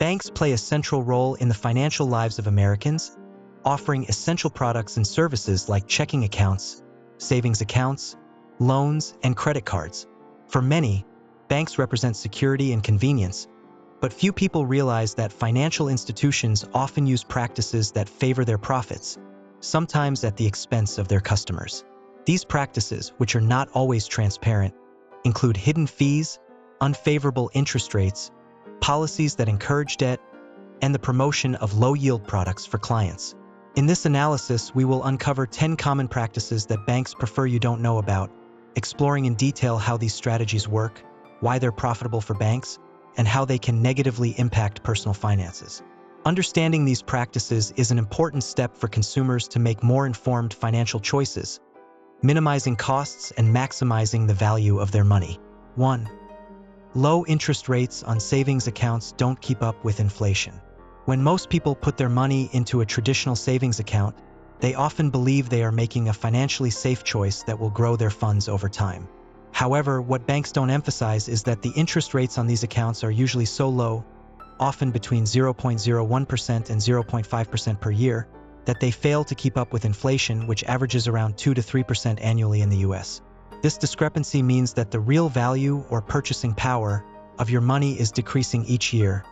Banks play a central role in the financial lives of Americans, offering essential products and services like checking accounts, savings accounts, loans, and credit cards. For many, banks represent security and convenience, but few people realize that financial institutions often use practices that favor their profits, sometimes at the expense of their customers. These practices, which are not always transparent, include hidden fees, unfavorable interest rates, policies that encourage debt, and the promotion of low-yield products for clients. In this analysis, we will uncover 10 common practices that banks prefer you don't know about, exploring in detail how these strategies work, why they're profitable for banks, and how they can negatively impact personal finances. Understanding these practices is an important step for consumers to make more informed financial choices, minimizing costs and maximizing the value of their money. 1. Low interest rates on savings accounts don't keep up with inflation. When most people put their money into a traditional savings account, they often believe they are making a financially safe choice that will grow their funds over time. However, what banks don't emphasize is that the interest rates on these accounts are usually so low, often between 0.01% and 0.5% per year, that they fail to keep up with inflation, which averages around 2 to 3% annually in the US. This discrepancy means that the real value or purchasing power of your money is decreasing each year,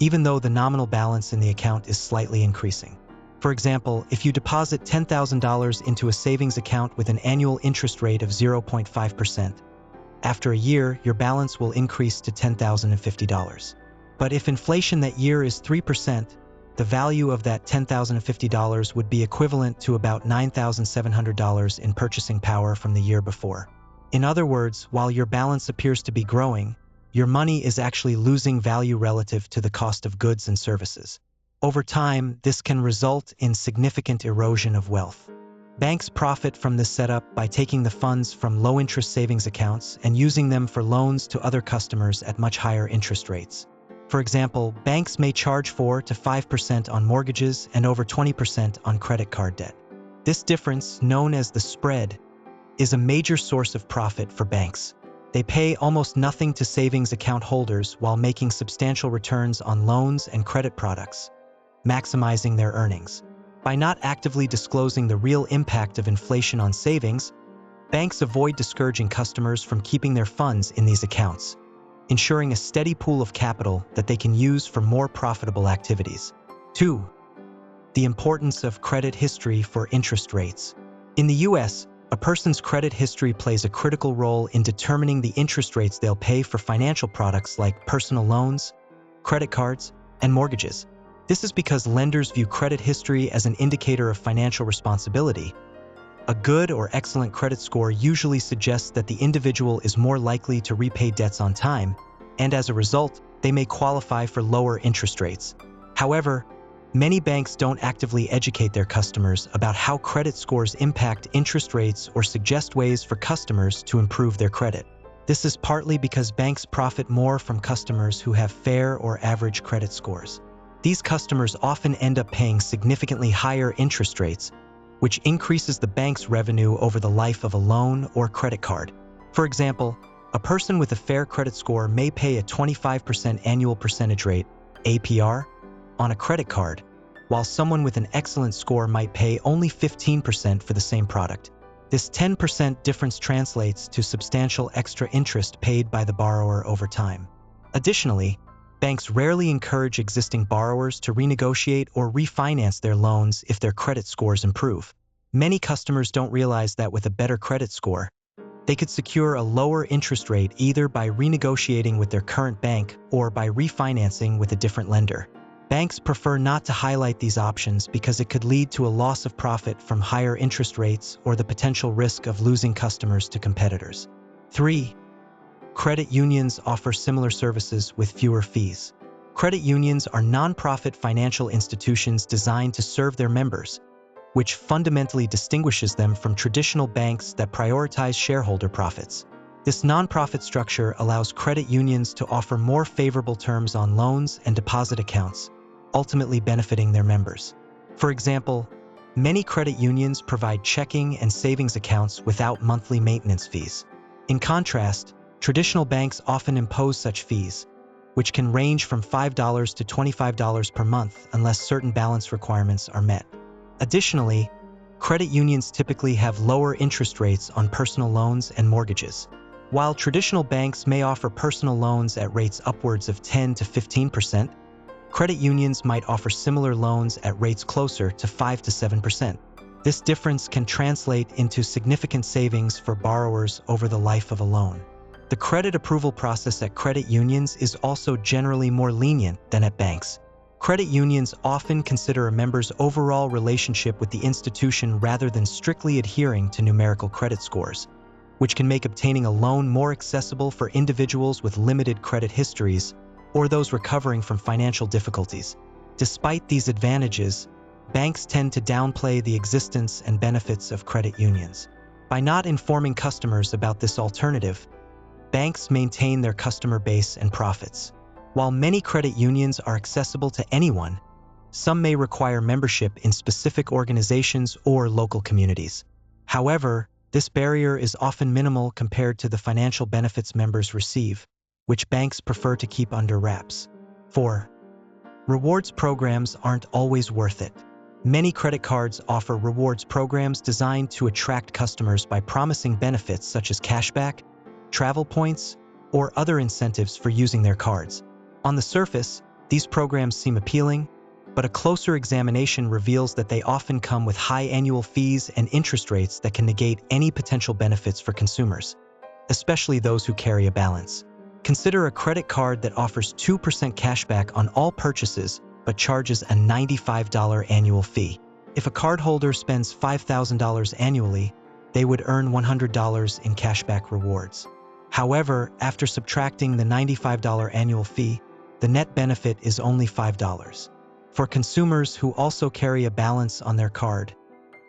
even though the nominal balance in the account is slightly increasing. For example, if you deposit $10,000 into a savings account with an annual interest rate of 0.5%, after a year, your balance will increase to $10,050. But if inflation that year is 3%, the value of that $10,050 would be equivalent to about $9,700 in purchasing power from the year before. In other words, while your balance appears to be growing, your money is actually losing value relative to the cost of goods and services. Over time, this can result in significant erosion of wealth. Banks profit from this setup by taking the funds from low-interest savings accounts and using them for loans to other customers at much higher interest rates. For example, banks may charge 4 to 5% on mortgages and over 20% on credit card debt. This difference, known as the spread, is a major source of profit for banks. They pay almost nothing to savings account holders while making substantial returns on loans and credit products, maximizing their earnings. By not actively disclosing the real impact of inflation on savings, banks avoid discouraging customers from keeping their funds in these accounts, ensuring a steady pool of capital that they can use for more profitable activities. 2. The importance of credit history for interest rates. In the US, a person's credit history plays a critical role in determining the interest rates they'll pay for financial products like personal loans, credit cards, and mortgages. This is because lenders view credit history as an indicator of financial responsibility. A good or excellent credit score usually suggests that the individual is more likely to repay debts on time, and as a result, they may qualify for lower interest rates. However, many banks don't actively educate their customers about how credit scores impact interest rates or suggest ways for customers to improve their credit. This is partly because banks profit more from customers who have fair or average credit scores. These customers often end up paying significantly higher interest rates, which increases the bank's revenue over the life of a loan or credit card. For example, a person with a fair credit score may pay a 25% annual percentage rate, APR, on a credit card, while someone with an excellent score might pay only 15% for the same product. This 10% difference translates to substantial extra interest paid by the borrower over time. Additionally, banks rarely encourage existing borrowers to renegotiate or refinance their loans if their credit scores improve. Many customers don't realize that with a better credit score, they could secure a lower interest rate either by renegotiating with their current bank or by refinancing with a different lender. Banks prefer not to highlight these options because it could lead to a loss of profit from higher interest rates or the potential risk of losing customers to competitors. 3. Credit unions offer similar services with fewer fees. Credit unions are nonprofit financial institutions designed to serve their members, which fundamentally distinguishes them from traditional banks that prioritize shareholder profits. This nonprofit structure allows credit unions to offer more favorable terms on loans and deposit accounts, ultimately benefiting their members. For example, many credit unions provide checking and savings accounts without monthly maintenance fees. In contrast, traditional banks often impose such fees, which can range from $5 to $25 per month unless certain balance requirements are met. Additionally, credit unions typically have lower interest rates on personal loans and mortgages. While traditional banks may offer personal loans at rates upwards of 10 to 15%, credit unions might offer similar loans at rates closer to 5 to 7%. This difference can translate into significant savings for borrowers over the life of a loan. The credit approval process at credit unions is also generally more lenient than at banks. Credit unions often consider a member's overall relationship with the institution rather than strictly adhering to numerical credit scores, which can make obtaining a loan more accessible for individuals with limited credit histories or those recovering from financial difficulties. Despite these advantages, banks tend to downplay the existence and benefits of credit unions. By not informing customers about this alternative, banks maintain their customer base and profits. While many credit unions are accessible to anyone, some may require membership in specific organizations or local communities. However, this barrier is often minimal compared to the financial benefits members receive, which banks prefer to keep under wraps. 4. Rewards programs aren't always worth it. Many credit cards offer rewards programs designed to attract customers by promising benefits such as cashback, travel points, or other incentives for using their cards. On the surface, these programs seem appealing, but a closer examination reveals that they often come with high annual fees and interest rates that can negate any potential benefits for consumers, especially those who carry a balance. Consider a credit card that offers 2% cashback on all purchases but charges a $95 annual fee. If a cardholder spends $5,000 annually, they would earn $100 in cashback rewards. However, after subtracting the $95 annual fee, the net benefit is only $5. For consumers who also carry a balance on their card,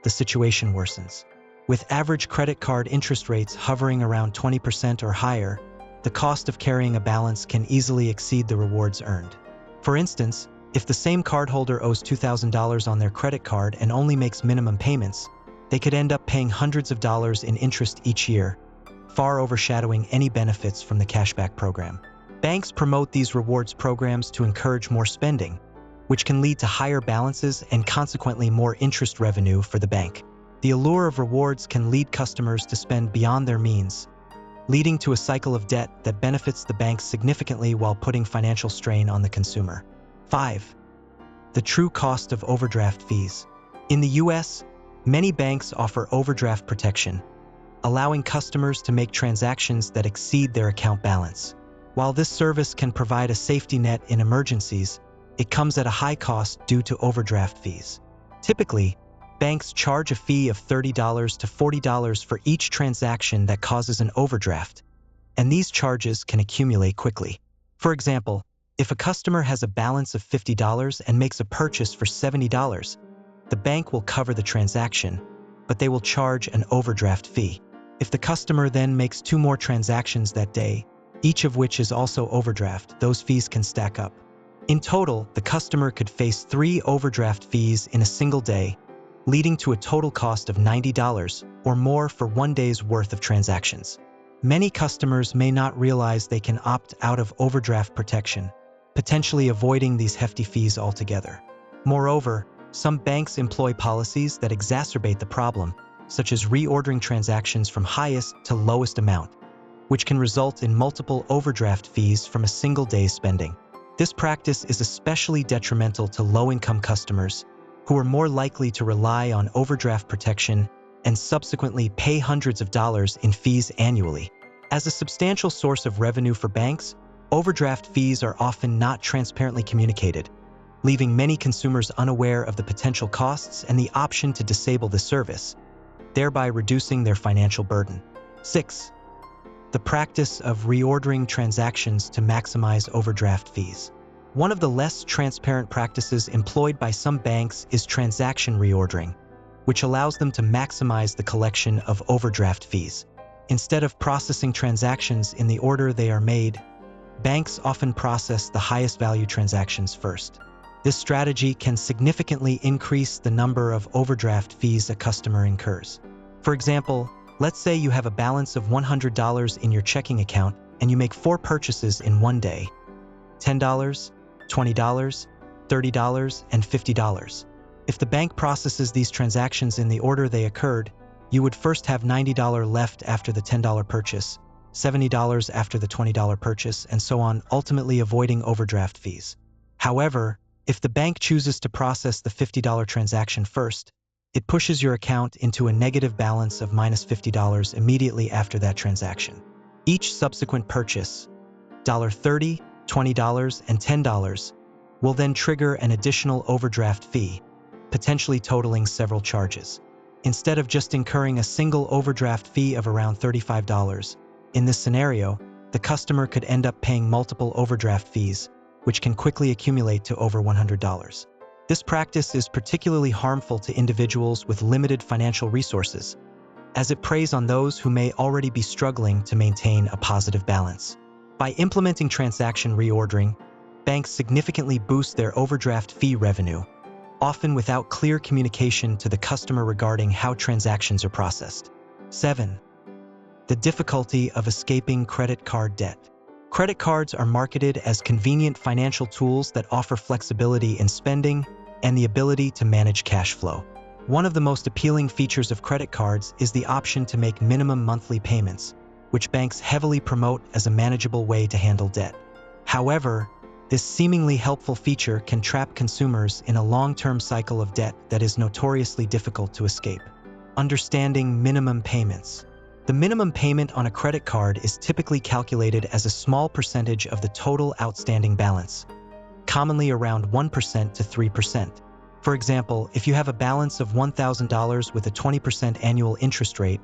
the situation worsens. With average credit card interest rates hovering around 20% or higher, the cost of carrying a balance can easily exceed the rewards earned. For instance, if the same cardholder owes $2,000 on their credit card and only makes minimum payments, they could end up paying hundreds of dollars in interest each year, far overshadowing any benefits from the cashback program. Banks promote these rewards programs to encourage more spending, which can lead to higher balances and consequently more interest revenue for the bank. The allure of rewards can lead customers to spend beyond their means, leading to a cycle of debt that benefits the bank significantly while putting financial strain on the consumer. 5. The true cost of overdraft fees. In the U.S., many banks offer overdraft protection, allowing customers to make transactions that exceed their account balance. While this service can provide a safety net in emergencies, it comes at a high cost due to overdraft fees. Typically, banks charge a fee of $30 to $40 for each transaction that causes an overdraft, and these charges can accumulate quickly. For example, if a customer has a balance of $50 and makes a purchase for $70, the bank will cover the transaction, but they will charge an overdraft fee. If the customer then makes 2 more transactions that day, each of which is also overdraft, those fees can stack up. In total, the customer could face 3 overdraft fees in a single day, leading to a total cost of $90 or more for 1 day's worth of transactions. Many customers may not realize they can opt out of overdraft protection, potentially avoiding these hefty fees altogether. Moreover, some banks employ policies that exacerbate the problem, such as reordering transactions from highest to lowest amount, which can result in multiple overdraft fees from a single day's spending. This practice is especially detrimental to low-income customers, who are more likely to rely on overdraft protection and subsequently pay hundreds of dollars in fees annually. As a substantial source of revenue for banks, overdraft fees are often not transparently communicated, leaving many consumers unaware of the potential costs and the option to disable the service, thereby reducing their financial burden. 6. The practice of reordering transactions to maximize overdraft fees. One of the less transparent practices employed by some banks is transaction reordering, which allows them to maximize the collection of overdraft fees. Instead of processing transactions in the order they are made, banks often process the highest value transactions first. This strategy can significantly increase the number of overdraft fees a customer incurs. For example, let's say you have a balance of $100 in your checking account and you make 4 purchases in 1 day. $10, $20, $30, and $50. If the bank processes these transactions in the order they occurred, you would first have $90 left after the $10 purchase, $70 after the $20 purchase, and so on, ultimately avoiding overdraft fees. However, if the bank chooses to process the $50 transaction first, it pushes your account into a negative balance of -$50 immediately after that transaction. Each subsequent purchase, $30, $20, and $10, will then trigger an additional overdraft fee, potentially totaling several charges. Instead of just incurring a single overdraft fee of around $35, in this scenario, the customer could end up paying multiple overdraft fees, which can quickly accumulate to over $100. This practice is particularly harmful to individuals with limited financial resources, as it preys on those who may already be struggling to maintain a positive balance. By implementing transaction reordering, banks significantly boost their overdraft fee revenue, often without clear communication to the customer regarding how transactions are processed. 7. The difficulty of escaping credit card debt. Credit cards are marketed as convenient financial tools that offer flexibility in spending and the ability to manage cash flow. One of the most appealing features of credit cards is the option to make minimum monthly payments, which banks heavily promote as a manageable way to handle debt. However, this seemingly helpful feature can trap consumers in a long-term cycle of debt that is notoriously difficult to escape. Understanding minimum payments. The minimum payment on a credit card is typically calculated as a small percentage of the total outstanding balance, commonly around 1% to 3%. For example, if you have a balance of $1,000 with a 20% annual interest rate,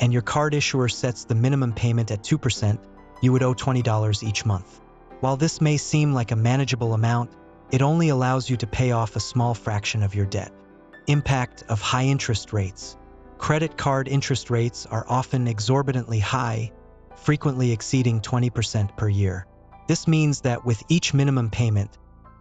and your card issuer sets the minimum payment at 2%, you would owe $20 each month. While this may seem like a manageable amount, it only allows you to pay off a small fraction of your debt. Impact of high interest rates. Credit card interest rates are often exorbitantly high, frequently exceeding 20% per year. This means that with each minimum payment,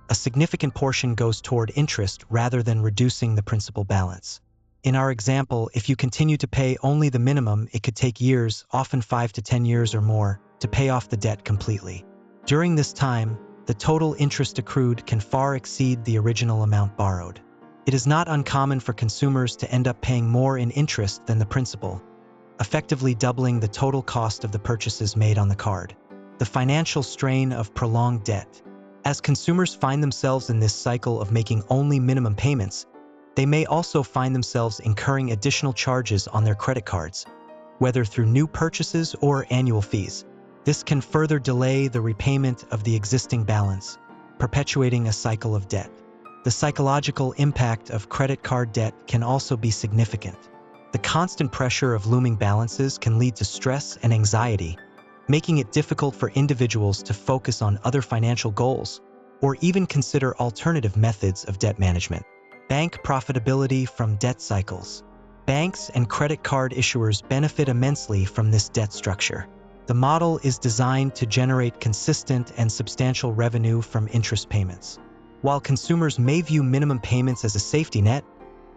a significant portion goes toward interest rather than reducing the principal balance. In our example, if you continue to pay only the minimum, it could take years, often 5 to 10 years or more, to pay off the debt completely. During this time, the total interest accrued can far exceed the original amount borrowed. It is not uncommon for consumers to end up paying more in interest than the principal, effectively doubling the total cost of the purchases made on the card. The financial strain of prolonged debt. As consumers find themselves in this cycle of making only minimum payments, they may also find themselves incurring additional charges on their credit cards, whether through new purchases or annual fees. This can further delay the repayment of the existing balance, perpetuating a cycle of debt. The psychological impact of credit card debt can also be significant. The constant pressure of looming balances can lead to stress and anxiety, making it difficult for individuals to focus on other financial goals or even consider alternative methods of debt management. Bank profitability from debt cycles. Banks and credit card issuers benefit immensely from this debt structure. The model is designed to generate consistent and substantial revenue from interest payments. While consumers may view minimum payments as a safety net,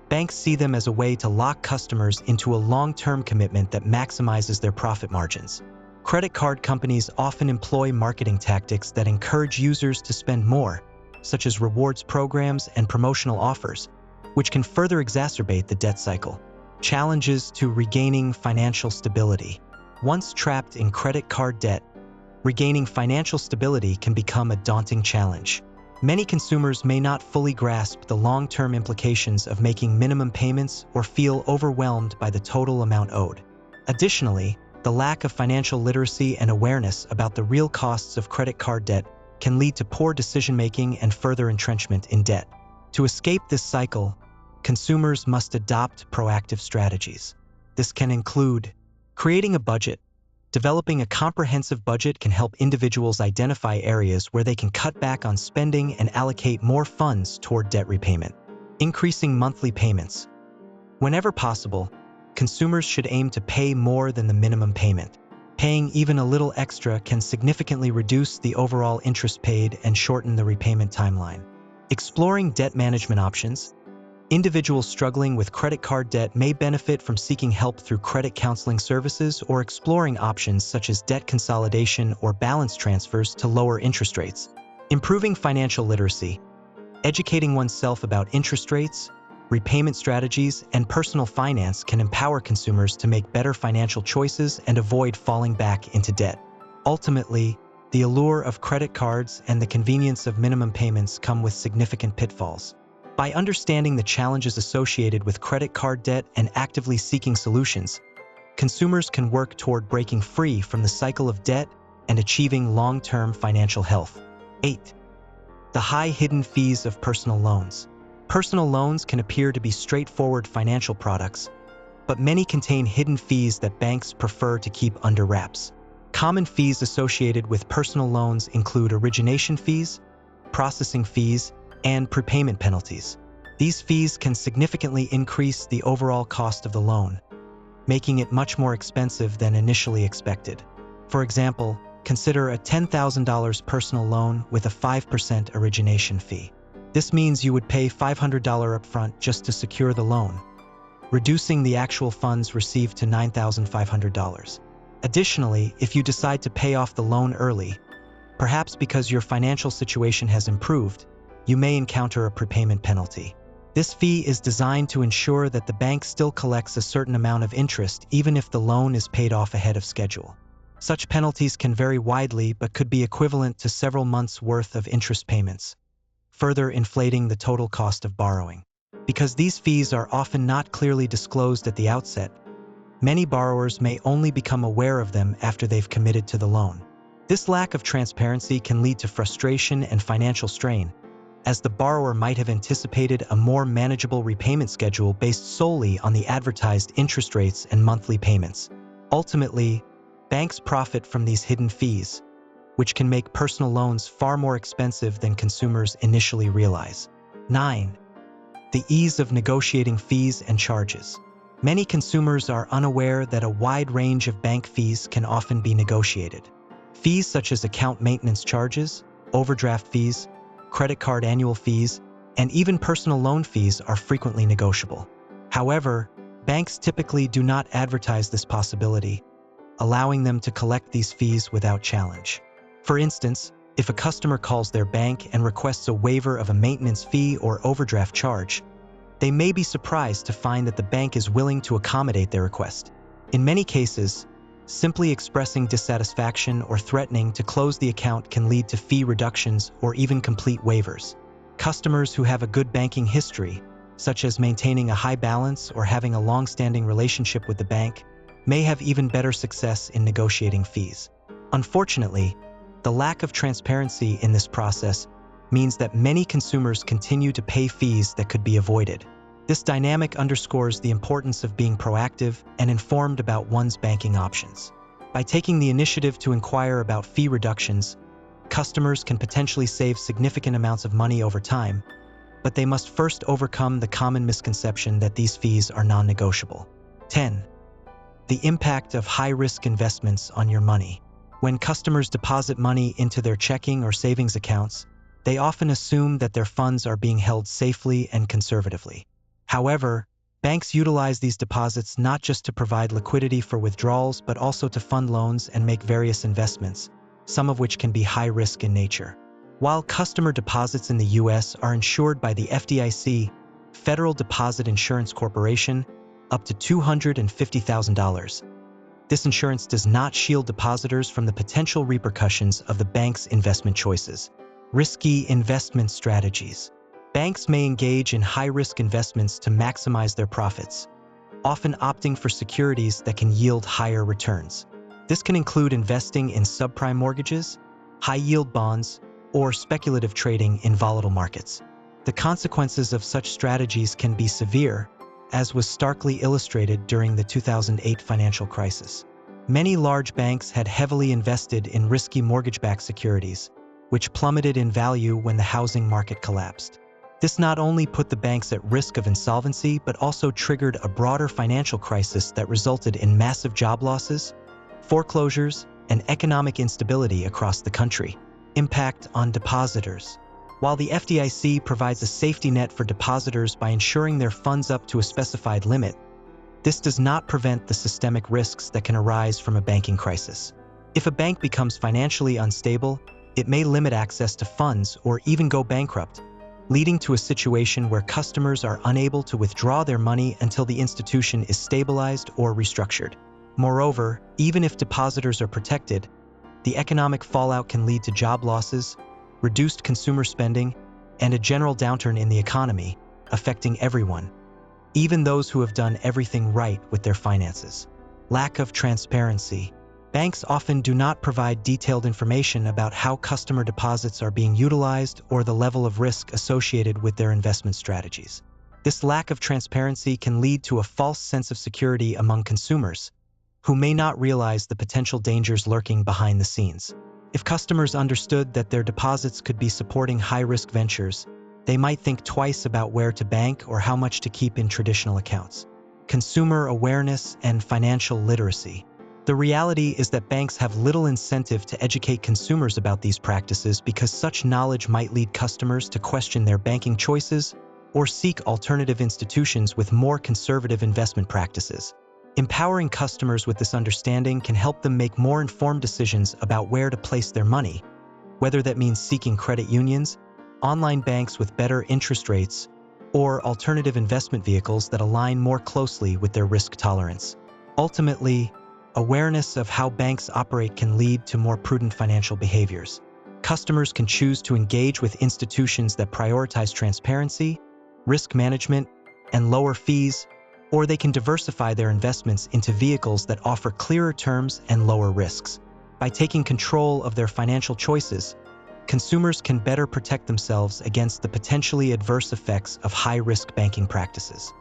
banks see them as a way to lock customers into a long-term commitment that maximizes their profit margins. Credit card companies often employ marketing tactics that encourage users to spend more, such as rewards programs and promotional offers, which can further exacerbate the debt cycle. Challenges to regaining financial stability. Once trapped in credit card debt, regaining financial stability can become a daunting challenge. Many consumers may not fully grasp the long-term implications of making minimum payments or feel overwhelmed by the total amount owed. Additionally, the lack of financial literacy and awareness about the real costs of credit card debt can lead to poor decision-making and further entrenchment in debt. To escape this cycle, consumers must adopt proactive strategies. This can include creating a budget. Developing a comprehensive budget can help individuals identify areas where they can cut back on spending and allocate more funds toward debt repayment. Increasing monthly payments. Whenever possible, consumers should aim to pay more than the minimum payment. Paying even a little extra can significantly reduce the overall interest paid and shorten the repayment timeline. Exploring debt management options. Individuals struggling with credit card debt may benefit from seeking help through credit counseling services or exploring options such as debt consolidation or balance transfers to lower interest rates. Improving financial literacy. Educating oneself about interest rates, repayment strategies, and personal finance can empower consumers to make better financial choices and avoid falling back into debt. Ultimately, the allure of credit cards and the convenience of minimum payments come with significant pitfalls. By understanding the challenges associated with credit card debt and actively seeking solutions, consumers can work toward breaking free from the cycle of debt and achieving long-term financial health. 8. The high hidden fees of personal loans. Personal loans can appear to be straightforward financial products, but many contain hidden fees that banks prefer to keep under wraps. Common fees associated with personal loans include origination fees, processing fees, and prepayment penalties. These fees can significantly increase the overall cost of the loan, making it much more expensive than initially expected. For example, consider a $10,000 personal loan with a 5% origination fee. This means you would pay $500 upfront just to secure the loan, reducing the actual funds received to $9,500. Additionally, if you decide to pay off the loan early, perhaps because your financial situation has improved, you may encounter a prepayment penalty. This fee is designed to ensure that the bank still collects a certain amount of interest even if the loan is paid off ahead of schedule. Such penalties can vary widely but could be equivalent to several months' worth of interest payments, further inflating the total cost of borrowing. Because these fees are often not clearly disclosed at the outset, many borrowers may only become aware of them after they've committed to the loan. This lack of transparency can lead to frustration and financial strain, as the borrower might have anticipated a more manageable repayment schedule based solely on the advertised interest rates and monthly payments. Ultimately, banks profit from these hidden fees, which can make personal loans far more expensive than consumers initially realize. 9. The ease of negotiating fees and charges. Many consumers are unaware that a wide range of bank fees can often be negotiated. Fees such as account maintenance charges, overdraft fees, credit card annual fees, and even personal loan fees are frequently negotiable. However, banks typically do not advertise this possibility, allowing them to collect these fees without challenge. For instance, if a customer calls their bank and requests a waiver of a maintenance fee or overdraft charge, they may be surprised to find that the bank is willing to accommodate their request. In many cases, simply expressing dissatisfaction or threatening to close the account can lead to fee reductions or even complete waivers. Customers who have a good banking history, such as maintaining a high balance or having a long-standing relationship with the bank, may have even better success in negotiating fees. Unfortunately, the lack of transparency in this process means that many consumers continue to pay fees that could be avoided. This dynamic underscores the importance of being proactive and informed about one's banking options. By taking the initiative to inquire about fee reductions, customers can potentially save significant amounts of money over time, but they must first overcome the common misconception that these fees are non-negotiable. 10. The impact of high-risk investments on your money. When customers deposit money into their checking or savings accounts, they often assume that their funds are being held safely and conservatively. However, banks utilize these deposits not just to provide liquidity for withdrawals but also to fund loans and make various investments, some of which can be high risk in nature. While customer deposits in the U.S. are insured by the FDIC, Federal Deposit Insurance Corporation, up to $250,000. This insurance does not shield depositors from the potential repercussions of the bank's investment choices. Risky investment strategies. Banks may engage in high-risk investments to maximize their profits, often opting for securities that can yield higher returns. This can include investing in subprime mortgages, high-yield bonds, or speculative trading in volatile markets. The consequences of such strategies can be severe, as was starkly illustrated during the 2008 financial crisis. Many large banks had heavily invested in risky mortgage-backed securities, which plummeted in value when the housing market collapsed. This not only put the banks at risk of insolvency, but also triggered a broader financial crisis that resulted in massive job losses, foreclosures, and economic instability across the country. Impact on depositors. While the FDIC provides a safety net for depositors by insuring their funds up to a specified limit, this does not prevent the systemic risks that can arise from a banking crisis. If a bank becomes financially unstable, It may limit access to funds or even go bankrupt, leading to a situation where customers are unable to withdraw their money until the institution is stabilized or restructured. Moreover, even if depositors are protected, the economic fallout can lead to job losses, reduced consumer spending, and a general downturn in the economy, affecting everyone, even those who have done everything right with their finances. Lack of transparency. Banks often do not provide detailed information about how customer deposits are being utilized or the level of risk associated with their investment strategies. This lack of transparency can lead to a false sense of security among consumers, who may not realize the potential dangers lurking behind the scenes. If customers understood that their deposits could be supporting high-risk ventures, they might think twice about where to bank or how much to keep in traditional accounts. Consumer awareness and financial literacy. The reality is that banks have little incentive to educate consumers about these practices because such knowledge might lead customers to question their banking choices or seek alternative institutions with more conservative investment practices. Empowering customers with this understanding can help them make more informed decisions about where to place their money, whether that means seeking credit unions, online banks with better interest rates, or alternative investment vehicles that align more closely with their risk tolerance. Ultimately, awareness of how banks operate can lead to more prudent financial behaviors. Customers can choose to engage with institutions that prioritize transparency, risk management, and lower fees, or they can diversify their investments into vehicles that offer clearer terms and lower risks. By taking control of their financial choices, consumers can better protect themselves against the potentially adverse effects of high-risk banking practices.